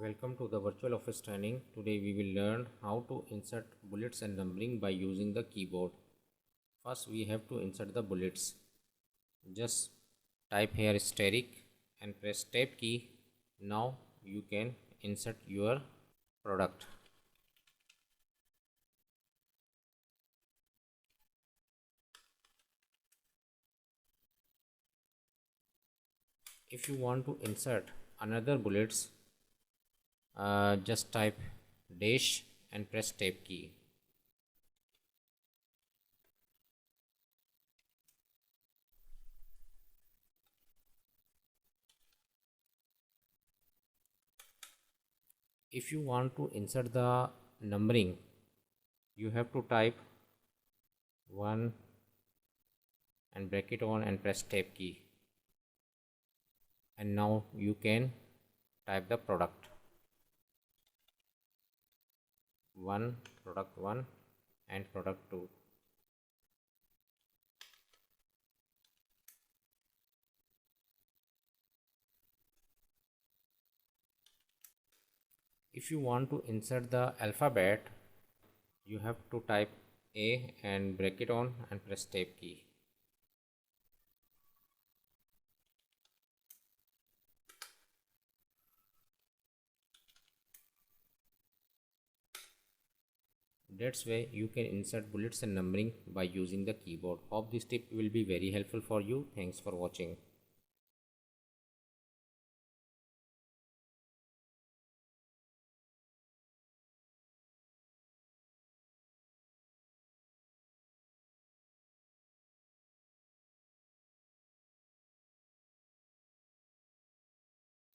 Welcome to the virtual office training. Today we will learn how to insert bullets and numbering by using the keyboard. First we have to insert the bullets. Just type here asterisk and press tab key. Now you can insert your product. If you want to insert another bullets, just type dash and press tab key. If you want to insert the numbering, you have to type 1 and bracket on and press tab key, and now you can type the product 1, product 1 and product 2. If you want to insert the alphabet, you have to type A and bracket on and press tab key. That's way you can insert bullets and numbering by using the keyboard. Hope this tip will be very helpful for you. Thanks for watching.